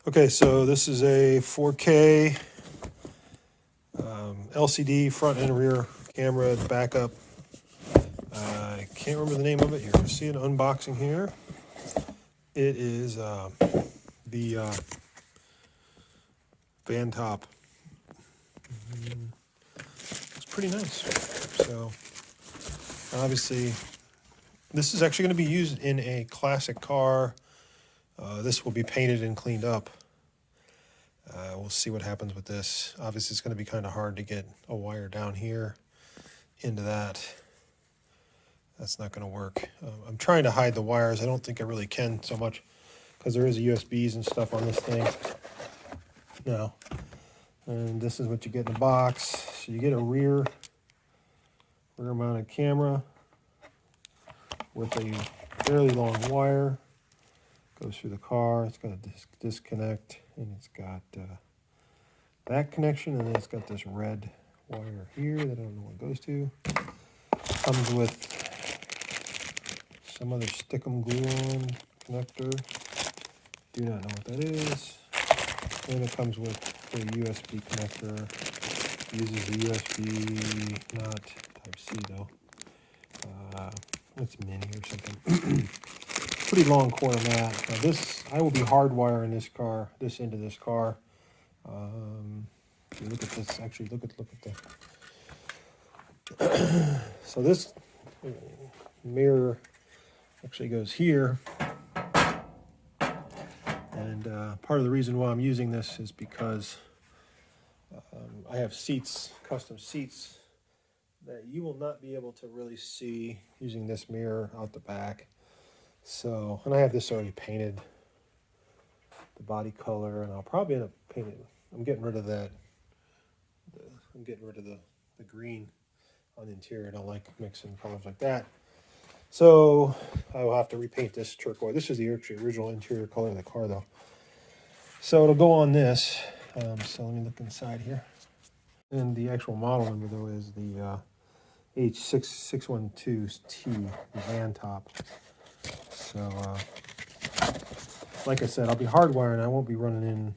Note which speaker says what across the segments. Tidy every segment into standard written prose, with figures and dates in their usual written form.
Speaker 1: Okay, so this is a 4K LCD front and rear camera backup. I can't remember the name of it here. You see an unboxing here. It is the Vantop. It's pretty nice. So obviously, this is actually going to be used in a classic car. This will be painted and cleaned up. We'll see what happens with this. Obviously, it's going to be kind of hard to get a wire down here into that. That's not going to work. I'm trying to hide the wires. I don't think I really can so much because there is USBs and stuff on this thing. No. And this is what you get in the box. So you get a rear mounted camera with a fairly long wire. Goes through the car. It's got a disconnect, and it's got that connection, and then it's got this red wire here that I don't know what it goes to. Comes with some other stick-em glue-on connector. Do not know what that is. And it comes with a USB connector. Uses the USB, not Type-C though. It's mini or something. Pretty long corner mat. Now this, I will be hardwiring this into this car. If you look at this, actually look at the. So this mirror actually goes here, and part of the reason why I'm using this is because I have seats, custom seats, that you will not be able to really see using this mirror out the back. So, and I have this already painted, the body color, and I'll probably end up painting. I'm getting rid of that. I'm getting rid of the green on the interior. I don't like mixing colors like that. So I will have to repaint this turquoise. This is the original interior color of the car, though. So it'll go on this. So let me look inside here. And the actual model number, though, is the H612T, the Vantop. So, like I said, I'll be hardwiring. I won't be running in.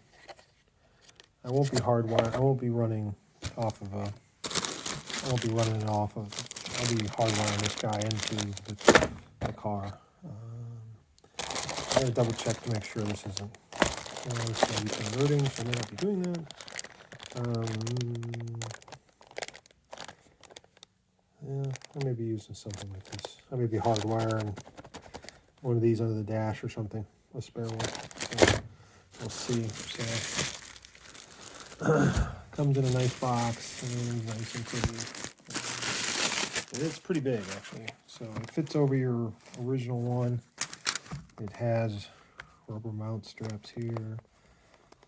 Speaker 1: I won't be hardwiring. I won't be running off of a. I won't be running it off of. I'll be hardwiring this guy into the car. I'm gonna double check to make sure this isn't. This may be converting, so I may not be doing that. Yeah, I may be using something like this. I may be hardwiring one of these under the dash or something, a spare one. So we'll see. So comes in a nice box, and nice and pretty. It's pretty big actually. So it fits over your original one. It has rubber mount straps here.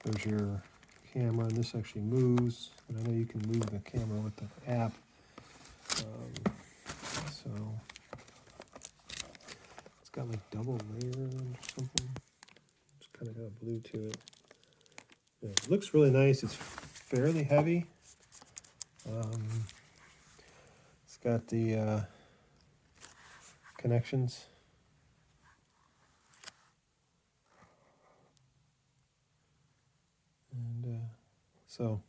Speaker 1: There's your camera, and this actually moves. And I know you can move the camera with the app. So it's got like double layer or something. It's kind of got blue to it. Yeah, it looks really nice. It's fairly heavy. It's got the connections. And so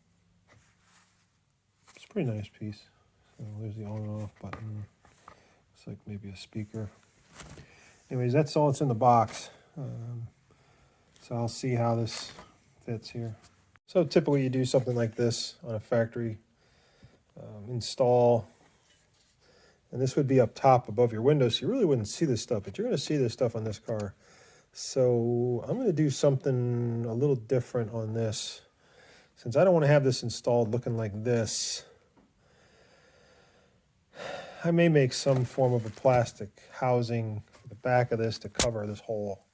Speaker 1: it's a pretty nice piece. So there's the on and off button. Looks like maybe a speaker. Anyways, that's all that's in the box. So I'll see how this fits here. So typically you do something like this on a factory install. And this would be up top above your window, so you really wouldn't see this stuff, but you're going to see this stuff on this car. So I'm going to do something a little different on this. Since I don't want to have this installed looking like this, I may make some form of a plastic housing for the back of this to cover this whole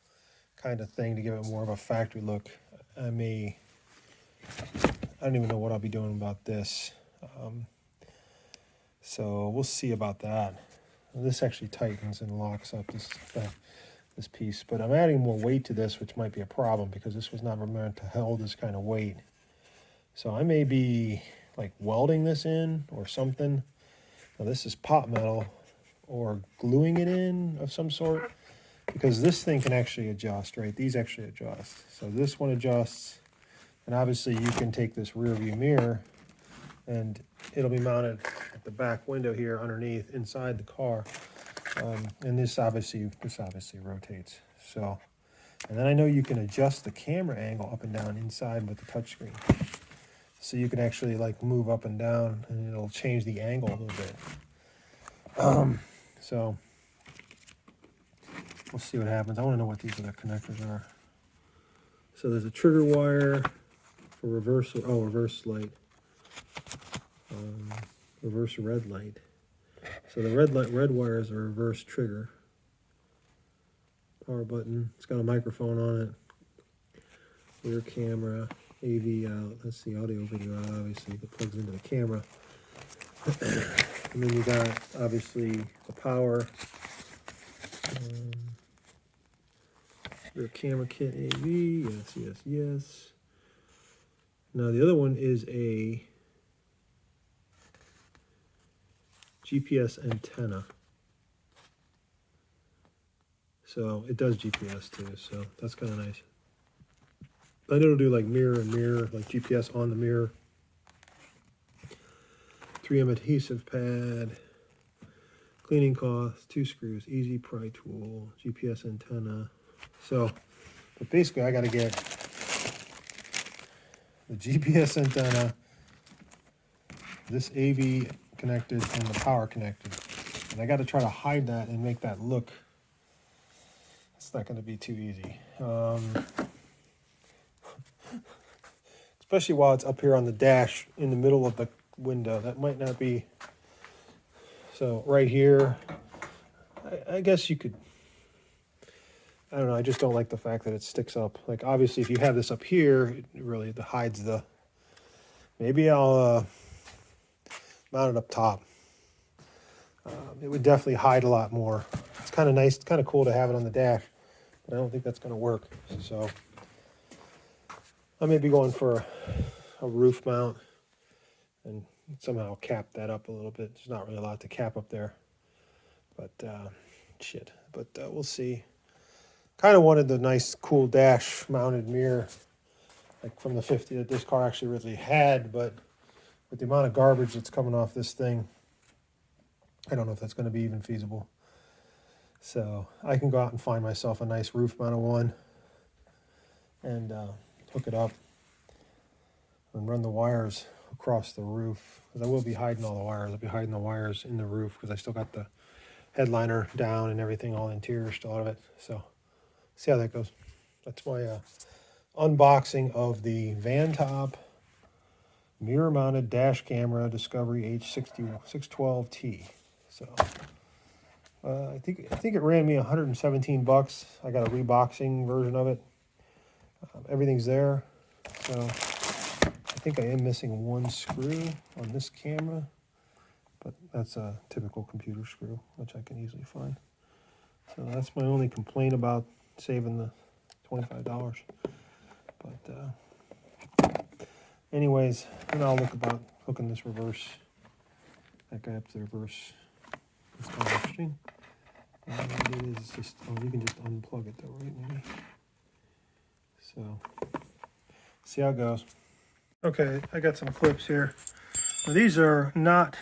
Speaker 1: kind of thing to give it more of a factory look. I don't even know what I'll be doing about this. So we'll see about that. This actually tightens and locks up this piece, but I'm adding more weight to this, which might be a problem because this was never meant to hold this kind of weight. So I may be like welding this in or something. Now this is pot metal, or gluing it in of some sort. because this thing can actually adjust, right? These actually adjust. So this one adjusts, and obviously you can take this rear view mirror and it'll be mounted at the back window here underneath inside the car. And this obviously rotates. So, and then I know you can adjust the camera angle up and down inside with the touchscreen. So you can actually like move up and down and it'll change the angle a little bit. So we'll see what happens. I want to know what these other connectors are. So there's a trigger wire for reverse light. Reverse red light. So the red wire is a reverse trigger. Power button. It's got a microphone on it. Rear camera. AV out. That's the audio video out, obviously, that plugs into the camera. And then you got, obviously, the power. Rear camera kit AV. Yes. Now, the other one is a GPS antenna. So it does GPS too, so that's kind of nice. But it'll do like mirror and mirror, like GPS on the mirror. 3M adhesive pad, cleaning cloth, 2 screws, easy pry tool, GPS antenna. So, but basically I got to get the GPS antenna, this AV connected, and the power connected. And I got to try to hide that and make that look. It's not going to be too easy. Especially while it's up here on the dash in the middle of the window. That might not be. So right here, I guess you could, I don't know, I just don't like the fact that it sticks up. Like obviously if you have this up here, it really hides the, maybe I'll mount it up top. It would definitely hide a lot more. It's kind of nice, it's kind of cool to have it on the dash, but I don't think that's going to work. So I may be going for a roof mount and somehow cap that up a little bit. There's not really a lot to cap up there, but we'll see. Kind of wanted the nice cool dash mounted mirror like from the 50 that this car actually really had, but with the amount of garbage that's coming off this thing, I don't know if that's going to be even feasible. So I can go out and find myself a nice roof mounted one and hook it up and run the wires across the roof, because I will be hiding all the wires. I'll be hiding the wires in the roof because I still got the headliner down and everything, all the interior still out of it. So see how that goes. That's my unboxing of the Vantop mirror mounted dash camera Discovery H612T. So I think it ran me 117 bucks. I got a reboxing version of it. Everything's there. So I think I am missing one screw on this camera, but that's a typical computer screw, which I can easily find. So that's my only complaint about saving the $25. But anyways, then I'll look about hooking this reverse, that guy up to the reverse. It's kind of interesting. It is just, oh, you can just unplug it though, right? Maybe. So, see how it goes. Okay, I got some clips here. Now, these are not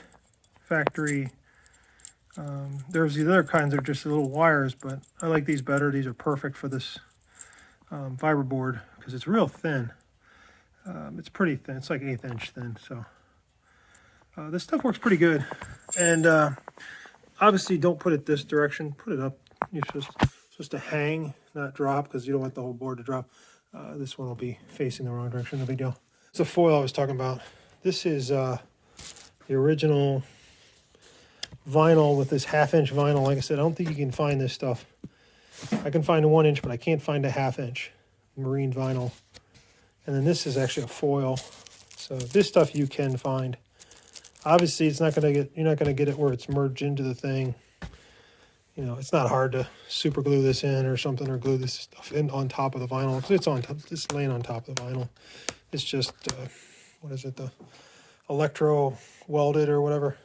Speaker 1: factory. There's these other kinds that are just little wires, but I like these better. These are perfect for this fiberboard because it's real thin. It's pretty thin. It's like 1/8 inch thin. So this stuff works pretty good. And obviously, don't put it this direction. Put it up. You're supposed to hang, not drop, because you don't want the whole board to drop. This one will be facing the wrong direction. No big deal. It's the foil I was talking about. This is the original vinyl with this 1/2 inch vinyl. Like I said, I don't think you can find this stuff. I can find a 1 inch, but I can't find a 1/2 inch marine vinyl. And then this is actually a foil. So this stuff you can find. Obviously, it's not going to you're not going to get it where it's merged into the thing. You know, it's not hard to super glue this in or something, or glue this stuff in on top of the vinyl. It's on top, it's laying on top of the vinyl. It's just, what is it, the electro welded or whatever.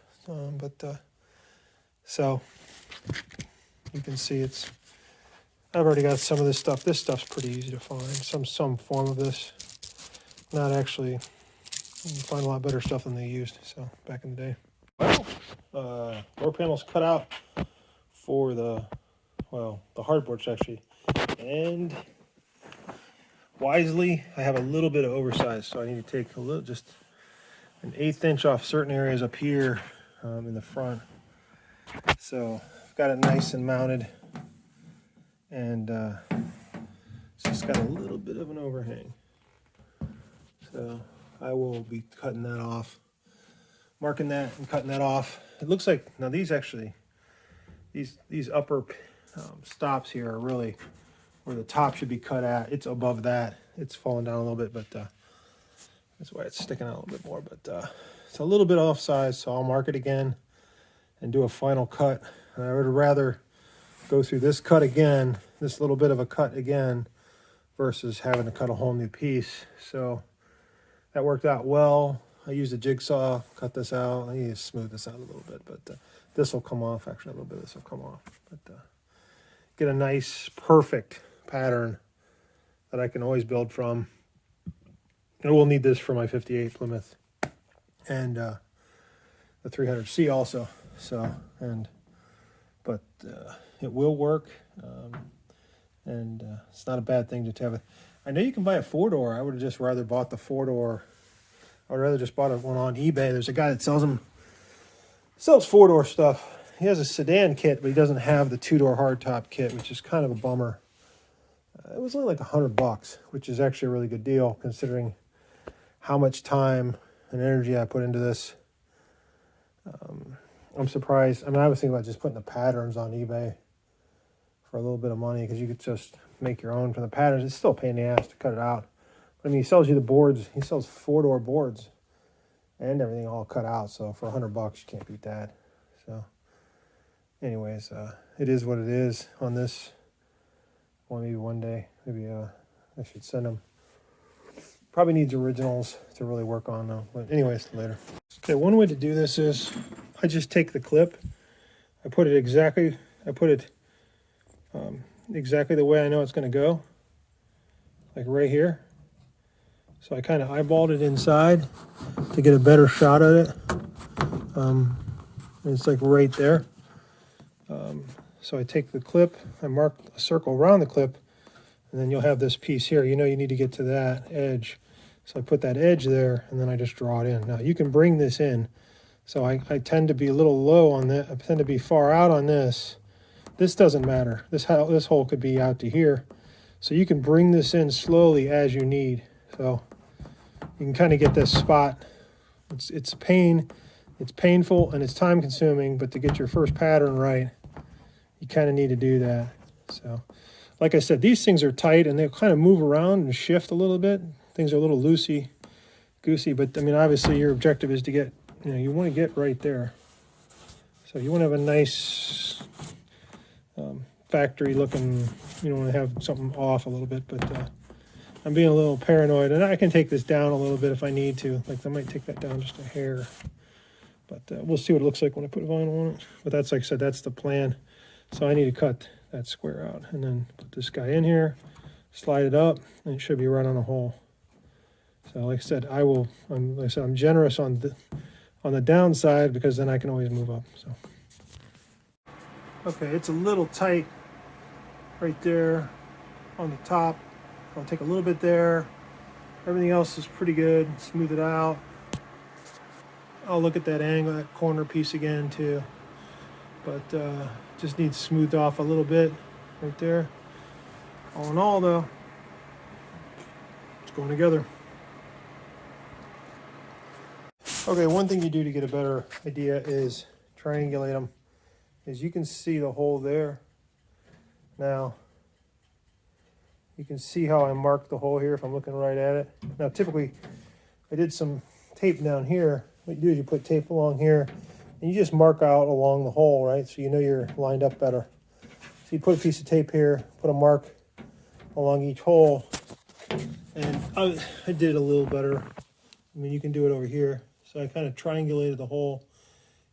Speaker 1: So you can see it's I've already got some of this stuff. This stuff's pretty easy to find. Some form of this. Not actually, you can find a lot better stuff than they used, so back in the day. Well, door panels cut out for the hardboards actually. And wisely, I have a little bit of oversized, so I need to take a little, just an 1/8 inch off certain areas up here in the front. So I've got it nice and mounted, and it's just got a little bit of an overhang. So I will be cutting that off, marking that and cutting that off. It looks like, now these actually, these upper stops here are really where the top should be cut at. It's above that. It's falling down a little bit, but that's why it's sticking out a little bit more. But it's a little bit off size, so I'll mark it again and do a final cut. And I would rather go through this cut again, this little bit of a cut again, versus having to cut a whole new piece. So that worked out well. I used a jigsaw, cut this out. I need to smooth this out a little bit, but this will come off. Actually, a little bit of this will come off. But get a nice, perfect pattern that I can always build from. I will need this for my 58 Plymouth and the 300C also. So, but it will work, and it's not a bad thing to have it. I know you can buy a 4-door. I would have just rather bought the 4-door. I would rather just bought one on eBay. There's a guy that sells 4-door stuff. He has a sedan kit, but he doesn't have the 2-door hardtop kit, which is kind of a bummer. It was only like $100, which is actually a really good deal considering how much time and energy I put into this. I'm surprised. I mean, I was thinking about just putting the patterns on eBay for a little bit of money, because you could just make your own from the patterns. It's still a pain in the ass to cut it out. But I mean, he sells you the boards. He sells 4-door boards and everything all cut out. So for $100, you can't beat that. So anyways, it is what it is on this. Well, maybe one day, maybe I should send them. Probably needs originals to really work on though. But anyways, later. Okay, one way to do this is I just take the clip. I put it exactly the way I know it's going to go, like right here. So I kind of eyeballed it inside to get a better shot at it. And it's like right there. So I take the clip, I mark a circle around the clip, and then you'll have this piece here. You know you need to get to that edge. So I put that edge there, and then I just draw it in. Now you can bring this in. So I tend to be a little low on that. I tend to be far out on this. This doesn't matter. This hole could be out to here. So you can bring this in slowly as you need. So you can kind of get this spot. It's a pain. It's painful and it's time consuming, but to get your first pattern right, you kind of need to do that. So like I said, these things are tight and they'll kind of move around and shift a little bit. Things are a little loosey-goosey, but I mean, obviously your objective is to get, you want to get right there. So you want to have a nice factory looking, you don't want to have something off a little bit, but I'm being a little paranoid, and I can take this down a little bit if I need to. Like I might take that down just a hair, but we'll see what it looks like when I put vinyl on it. But that's, like I said, that's the plan. So I need to cut that square out and then put this guy in here, slide it up, and it should be right on a hole. So like I said, I'm generous on the downside, because then I can always move up. So okay, it's a little tight right there on the top. I'll take a little bit there. Everything else is pretty good. Smooth it out. I'll look at that angle, that corner piece again too. But just needs smoothed off a little bit right there. All in all though, it's going together. Okay, one thing you do to get a better idea is triangulate them. As you can see the hole there. Now, you can see how I marked the hole here if I'm looking right at it. Now, typically, I did some tape down here. What you do is you put tape along here, and you just mark out along the hole, right? So you know you're lined up better. So you put a piece of tape here, put a mark along each hole, and I did a little better. I mean, you can do it over here. So I kind of triangulated the hole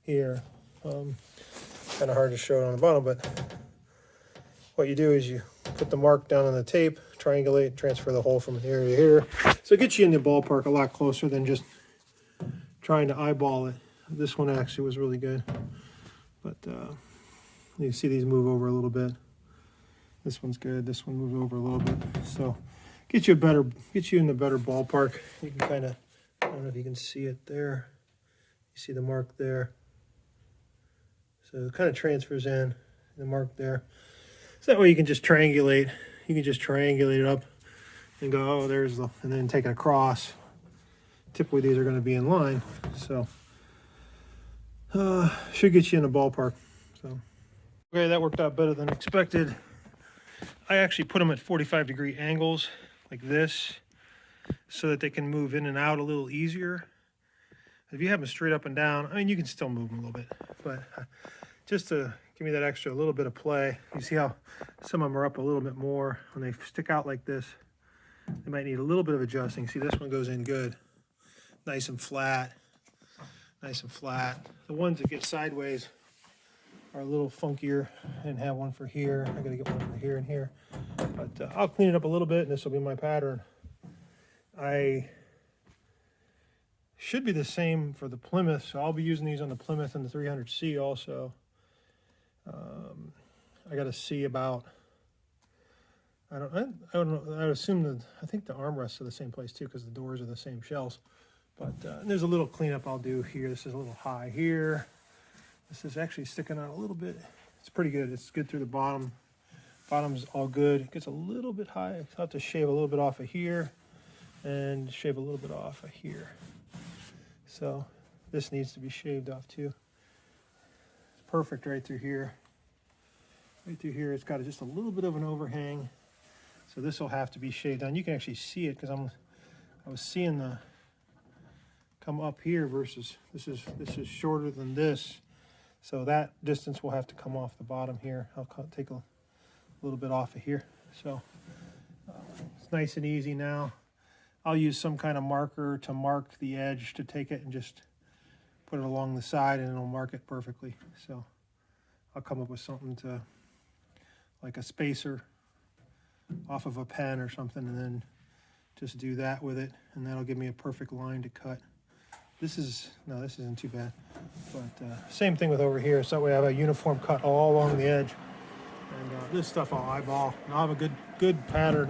Speaker 1: here. Kind of hard to show it on the bottom, but what you do is you put the mark down on the tape, triangulate, transfer the hole from here to here. So it gets you in the ballpark a lot closer than just trying to eyeball it. This one actually was really good. But you see these move over a little bit. This one's good. This one moves over a little bit. So get you in the better ballpark. You can kind of, I don't know if you can see it there. You see the mark there. So it kind of transfers in the mark there. So that way you can just triangulate. You can just triangulate it up and go, oh, there's the, and then take it across. Typically these are going to be in line. So should get you in the ballpark. So okay, that worked out better than expected. I actually put them at 45-degree angles like this so that they can move in and out a little easier. If you have them straight up and down, I mean, you can still move them a little bit, but just to give me that extra little bit of play. You see how some of them are up a little bit more. When they stick out like this, they might need a little bit of adjusting. See, this one goes in good. Nice and flat. Nice and flat. The ones that get sideways are a little funkier. I didn't have one for here. I gotta get one for here and here. But I'll clean it up a little bit and this will be my pattern. I should be the same for the Plymouth, so I'll be using these on the Plymouth and the 300C also. I got to see about, I don't know, I would assume that, I think the armrests are the same place too because the doors are the same shells. But there's a little cleanup I'll do here. This is a little high here. This is actually sticking out a little bit. It's pretty good. It's good through the bottom. Bottom's all good. It gets a little bit high. I have to shave a little bit off of here and shave a little bit off of here. So this needs to be shaved off too. It's perfect right through here. Right through here, it's got just a little bit of an overhang. So this will have to be shaved down. You can actually see it because I was seeing the come up here versus this is shorter than this. So that distance will have to come off the bottom here. I'll take a little bit off of here. So it's nice and easy now. I'll use some kind of marker to mark the edge to take it and just put it along the side and it'll mark it perfectly. So I'll come up with something to, like a spacer off of a pen or something, and then just do that with it, and that'll give me a perfect line to cut. This isn't too bad. But same thing with over here, so that way I have a uniform cut all along the edge. And this stuff I'll eyeball. And I'll have a good pattern